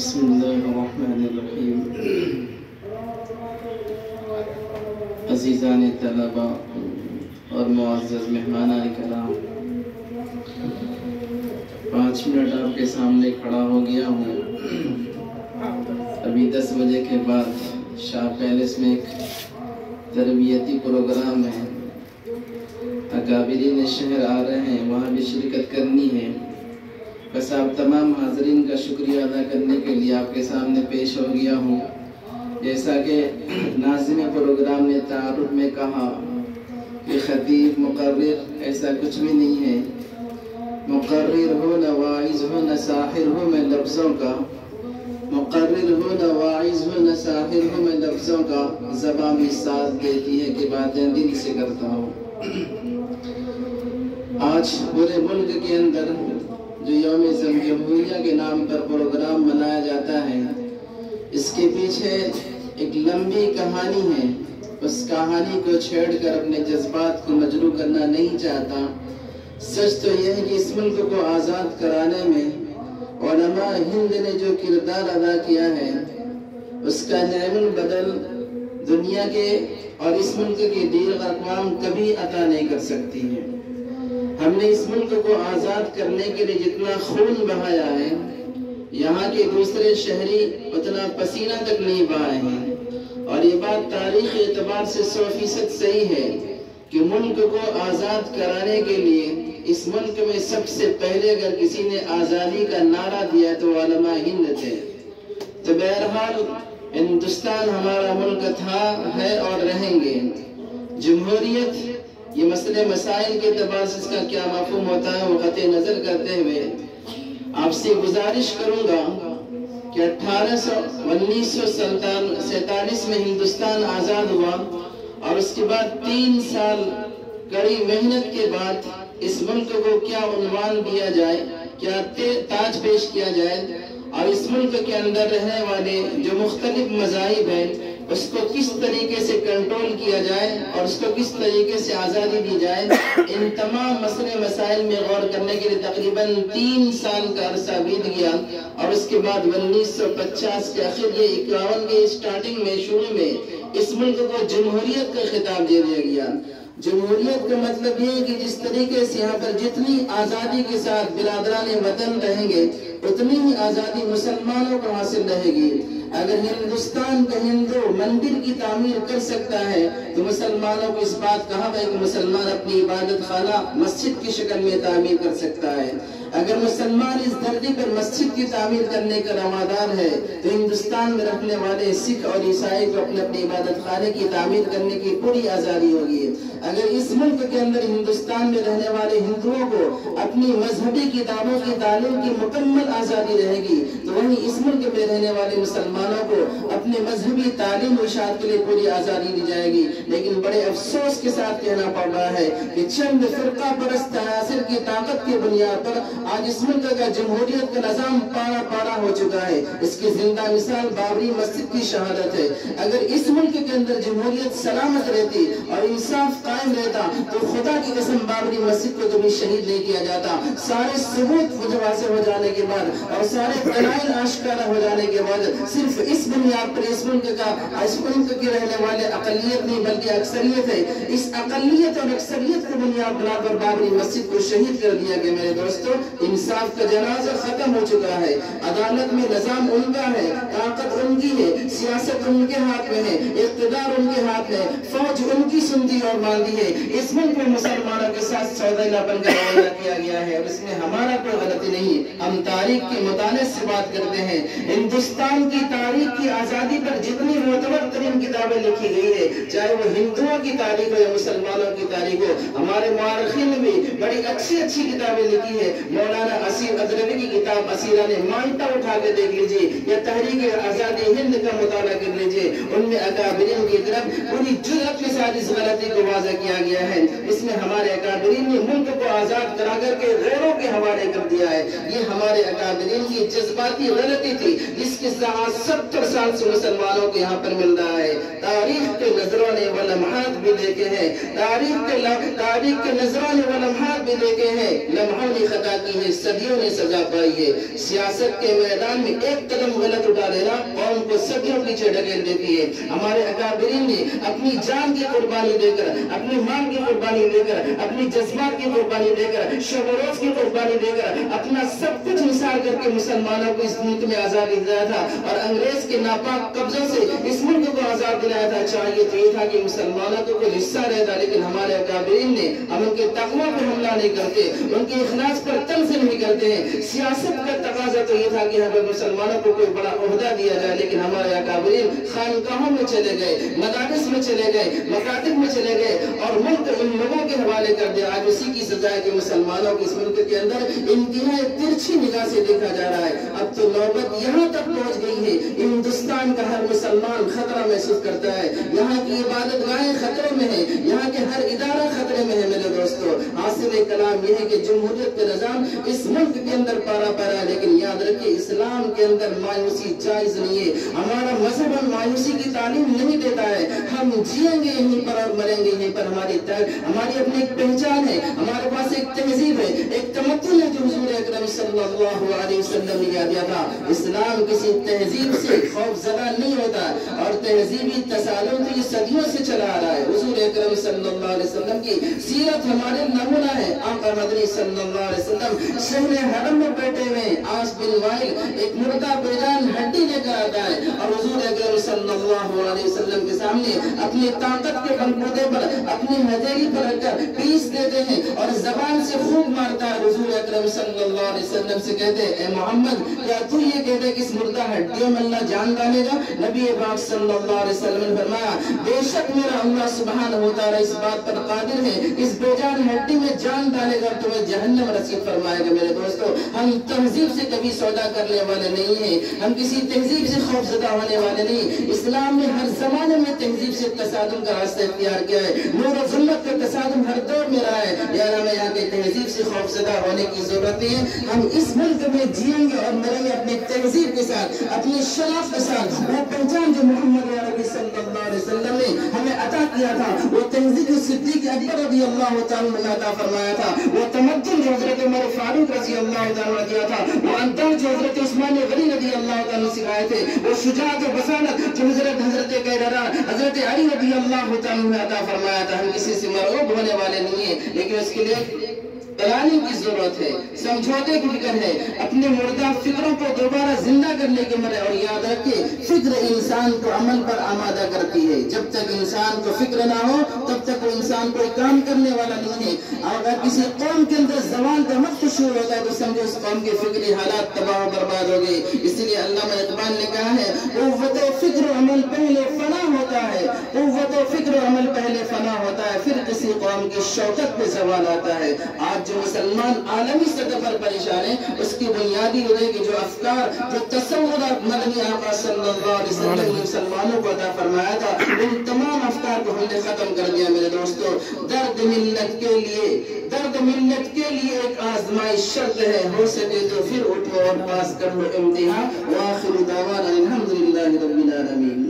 बिस्मिल्लाहिर्रहमानिर्रहीम। अज़ीज़ान तलबा और मुअज़्ज़ज़ मेहमानान कराम, 5 मिनट आपके सामने खड़ा हो गया हूँ। अभी 10 बजे के बाद शाह पैलेस में एक तरबियती प्रोग्राम है, अकाबिरीन शहर आ रहे हैं, वहाँ भी शिरकत करनी है। बस आप तमाम हाज़रीन का शुक्रिया अदा करने के लिए आपके सामने पेश हो गया हूँ। जैसा कि नाज़िम प्रोग्राम ने तारुफ में कहा कि ख़तीब मुक़र्रिर ऐसा कुछ भी नहीं है। मुक़र्रिर हो न वाइज़ हो न साहिर हो, मैं लफ्ज़ों का मुक़र्रिर हो न वाइज़ हो न साहिर हो, मैं लफ्ज़ों का ज़बान भी साथ देती है कि बातें दिल से करता हूँ। आज पूरे मुल्क के अंदर जो यौम जमहूरिया के नाम पर प्रोग्राम मनाया जाता है, इसके पीछे एक लंबी कहानी है। उस कहानी को छेड़कर अपने जज्बात को मजरू करना नहीं चाहता। सच तो यह है कि इस मुल्क को आज़ाद कराने में उलमा हिंद ने जो किरदार अदा किया है, उसका नैमुल बदल दुनिया के और इस मुल्क के दीर अक़वाम कभी अता नहीं कर सकती है। हमने इस मुल्क को आज़ाद करने के लिए जितना खून बहाया है, यहाँ के दूसरे शहरी उतना पसीना तक नहीं बहाए हैं। और ये बात तारीख़ एतबार से 100% सही है कि मुल्क को आज़ाद कराने के लिए इस मुल्क में सबसे पहले अगर किसी ने आज़ादी का नारा दिया तो उलमा हिंद थे। तो बहरहाल हिंदुस्तान हमारा मुल्क था, है और रहेंगे। जमहूरियत ये मसले मसाइल के एतबार से इसका क्या मफ़हूम होता है वो क़त्ए नज़र करते हुए आपसे गुजारिश करूँगा कि 1947 में हिंदुस्तान आज़ाद हुआ और उसके बाद 3 साल कड़ी मेहनत के बाद इस मुल्क को क्या उन्वान दिया जाए, क्या ताज पेश किया जाए और इस मुल्क के अंदर रहने वाले जो मुख्तलिफ मज़ाहिब हैं उसको किस तरीके से कंट्रोल किया जाए और उसको किस तरीके से आज़ादी दी जाए, इन तमाम मसले मसाइल में गौर करने के लिए तकरीबन 3 साल का अरसा बीत गया। और उसके बाद 1950 के आखिर ये 51 के स्टार्टिंग में शुरू में इस मुल्क को जमहूरियत का खिताब दे दिया गया। जमहूरियत का मतलब ये है कि जिस तरीके से यहाँ पर जितनी आज़ादी के साथ बिरादरान वतन रहेंगे उतनी ही आज़ादी मुसलमानों को हासिल रहेगी। अगर हिंदुस्तान का हिंदू मंदिर की तामीर कर सकता है तो मुसलमानों को इस बात कहा है कि मुसलमान अपनी इबादत खाना मस्जिद की शक्ल में तामीर कर सकता है। अगर मुसलमान इस धरती पर मस्जिद की तामीर करने का रवादार है तो हिंदुस्तान में रहने वाले सिख और ईसाई को अपने अपनी इबादत खाने की तामीर करने की पूरी आज़ादी होगी। अगर इस मुल्क के अंदर हिंदुस्तान में रहने वाले हिंदुओं को अपनी मजहबी किताबों की तालीम की मुकम्मल आज़ादी रहेगी तो वहीं इस मुल्क में रहने वाले मुसलमानों को अपने मजहबी तालीम और इशाअत के लिए पूरी आज़ादी दी जाएगी। लेकिन बड़े अफसोस के साथ कहना पड़ रहा है कि चंद फिरका परस्त अनासिर की ताकत की बुनियाद पर आज इस मुल्क का जमहूरियत का निज़ाम पारा पारा हो चुका है। इसकी जिंदा मिसाल बाबरी मस्जिद की शहादत है। अगर इस मुल्क के अंदर जमहूरियत सलामत रहती और इंसाफ कायम रहता तो खुदा की कसम बाबरी मस्जिद को कभी शहीद नहीं किया जाता। सारे सबूत वाज़ेह हो जाने के बाद और सारे दलाइल आश्कारा हो जाने के बाद सिर्फ इस बुनियाद पर इस मुल्क के रहने वाले अक़लियत नहीं बल्कि अक्सरियत है, इस अक़लियत और अक्सरियत को बुनियाद बनाकर बाबरी मस्जिद को शहीद कर दिया गया। मेरे दोस्तों, इंसाफ का जनाजा खत्म हो चुका है। अदालत में निज़ाम उनका है, ताकत उनकी है, सियासत उनके हाथ में है, इक़्तिदार उनके हाथ में, फौज उनकी सुनती और मानती है। इस मुल्क में मुसलमानों के साथ सौदेलापन का रवैया किया गया है और इसमें हमारा कोई गलती नहीं। हम तारीख के मुताले से बात करते हैं। हिंदुस्तान की तारीख की आज़ादी पर जितनी मोतबर तरीन किताबें लिखी गई है, चाहे वो हिंदुओं की तारीख हो या मुसलमानों की तारीख हो, हमारे मुअर्रिखीन ने भी बड़ी अच्छी अच्छी किताबें लिखी है। मौलाना असीम अदरवी की किताब असीरा ने मानता उठा के देख लीजिए या तहरीक आज़ादी हिंद का मुताला कर लीजिए, उनमें अकाबिरीन की तरफ पूरी जुर्रत के साथ इस गलती को वाज़ेह किया गया है। इसमें हमारे अकाबिरीन ने मुल्क को आज़ाद करा करके गैरों के حوالے کر دیا ہے۔ یہ ہمارے اکابرین کی جذباتی غلطی تھی جس کے ساتھ 70 سال سے مسلمانوں کو یہاں پر مل رہا ہے۔ تاریخ کے نظرانے و لمحات بھی دیکھے ہیں، تاریخ کے نظرانے و لمحات بھی دیکھے ہیں۔ لمحوں نے خطا کی ہے، صدیوں نے سزا پائی ہے۔ سیاست کے میدان میں ایک قدم غلط اٹھا لینا قوم کو صدیوں پیچھے ڈھکیل دیتی ہے۔ ہمارے اکابرین نے اپنی جان کی قربانی دے کر، اپنی مان کی قربانی دے کر، اپنی جذبات کی قربانی دے کر، شب و روز کی قربانی دے کر اپنا سب کچھ نثار کر کے مسلمانوں کو اس ملک میں آزادی دلایا تھا اور انگریز کے ناپاک قبضوں سے اس ملک کو آزاد دلایا تھا۔ چاہیے تو یہ تھا کہ مسلمانوں کو کوئی حصہ رہتا، لیکن ہمارے اکابرین نے ہم ان کے تقویٰ پر حملہ نہیں کرتے، ان کے اخلاص پر طنز نہیں کرتے ہیں۔ سیاست کا تقاضا تو یہ تھا کہ ہمیں مسلمانوں کو کوئی بڑا عہدہ دیا جائے، لیکن ہمارے اکابرین خانقاہوں میں چلے گئے، مدارس میں چلے گئے، مکاتب میں چلے گئے اور ملک ان لوگوں کے حوالے کر دیا۔ آج اسی کی سزا ہے کہ مسلمانوں کو اس ملک کے اندر انتہائی ترچھی نگاہ سے دیکھا جا رہا ہے۔ اب تو نوبت یہاں تک پہنچ گئی ہے، ہندوستان کا ہر مسلمان خطرہ محسوس کرتا ہے، یہاں کی عبادت گاہیں خطرے میں ہیں، یہاں کے ہر ادارہ خطرے میں ہے۔ میرے دوستو، حاصل کلام یہ ہے کہ جمہوریت کا نظام اس ملک کے اندر پارا پارا ہے، لیکن یاد رکھیں اسلام کے اندر مایوسی جائز نہیں ہے۔ ہمارا مذہب ہم مایوسی کی تعلیم نہیں دیتا ہے۔ ہم جیئیں گے یہیں پر اور مریں گے یہیں پر۔ ہماری اپنی ایک پہچان ہے، ہمارے پاس ایک تہذیب ہے، ایک تمدن ہے جو حضور اکرم صلی اللہ علیہ وسلم نے یاد دیا تھا۔ اسلام کسی تہذیب سے خوف زدہ نہیں ہوتا اور تہذیبی تسالم تو یہ صدیوں سے چلا آ رہا ہے۔ حضور اکرم صلی اللہ علیہ وسلم کی سیرت ہمارے نمونہ ہے۔ آقا مدنی صلی اللہ علیہ وسلم شہر حرم میں بیٹھے ہوئے عاص بن وائل ایک مردہ بیجان ہڈی لے کر آتا ہے اور حضور اکرم صلی اللہ علیہ وسلم کے سامنے اپنی طاقت کے بلبوتے پر اپنی ہتھیلی پر رکھ کر پیس دیتے ہیں اور زبان سے خوب مارتا ہے۔ حضور اکرم صلی اللہ علیہ وسلم سے کہتے ہیں، اے محمد کیا تو یہ کہتے ہیں کہ اس مردہ ہڈیوں میں اللہ جان ڈالے گا؟ نبی پاک صلی اللہ علیہ وسلم نے فرمایا، بے شک میرا اللہ سبحانہ و تعالی اس بات پر قادر ہے اس بے جان ہڈی میں جان ڈالے گا، تمہیں جہنم رسید فرمائے گا۔ میرے دوستو، ہم تہذیب سے کبھی سودا کرنے والے نہیں ہیں، ہم کسی تہذیب سے خوف زدہ ہونے والے نہیں۔ اسلام نے ہر زمانے میں تہذیب سے تصادم کا راستہ اختیار کیا ہے، نور و ظلمت کا تصادم ہر دور میں رہا ہے۔ یار ہمیں یہاں کے تہذیب سے خوف زدہ ہونے کی ضرورت ہے۔ ہم اس ملک میں جیئیں گے اور مریں گے اپنی تہذیب کے ساتھ، اپنی شناخت کے ساتھ۔ وہ پہچان جو محمد عربی صلی اللہ علیہ وسلم نے ہمیں عطا کیا تھا، وہ تہذیب جو صدیق اکبر رضی اللہ تعالیٰ نے عطا فرمایا تھا، وہ تمدن جو حضرت عمر فاروق رضی اللہ تعالیٰ نے دیا تھا، وہ انداز جو حضرت عثمان غنی رضی اللہ تعالیٰ نے سکھائے تھے، وہ شجاعت و بصارت جو حضرت قیدران حضرت علی رضی اللہ تعالیٰ نے عطا فرمایا تھا۔ ہم کسی سے مرعوب ہونے والے نہیں ہیں، لیکن اس کے لیے پلاننگ کی ضرورت ہے، سمجھوتے کی فکر ہے، اپنے مردہ فکروں کو دوبارہ زندہ کرنے کے مرے۔ اور یاد رکھیں، فکر انسان کو عمل پر آمادہ کرتی ہے۔ جب تک انسان کو فکر نہ ہو تب تک وہ انسان کوئی کام کرنے والا نہیں ہے۔ اگر کسی قوم کے اندر زوال کا وقت شروع ہوتا ہے تو سمجھو اس قوم کے فکری حالات تباہ و برباد ہو گئے۔ اس لیے علامہ اقبال نے کہا ہے، قوت فکر و عمل پہلے فنا ہوتا ہے، قوت فکر و عمل پہلے فنا ہوتا ہے، پھر کسی قوم کی شوکت پہ زوال آتا ہے۔ آج جو مسلمان عالمی سطح پر پریشان ہیں، اس کی بنیادی وجہ کہ جو افکار، جو تصورات مدنی آقا صلی اللہ علیہ وسلم نے مسلمانوں کو عطا فرمایا تھا، ان تمام افکار کو ہم نے ختم کر دیا۔ میرے دوستو، درد ملت کے لیے ایک آزمائش شرط ہے، ہو سکے تو پھر اٹھو اور پاس کر لو امتحان۔ وآخر دعوانا الحمدللہ رب العالمین۔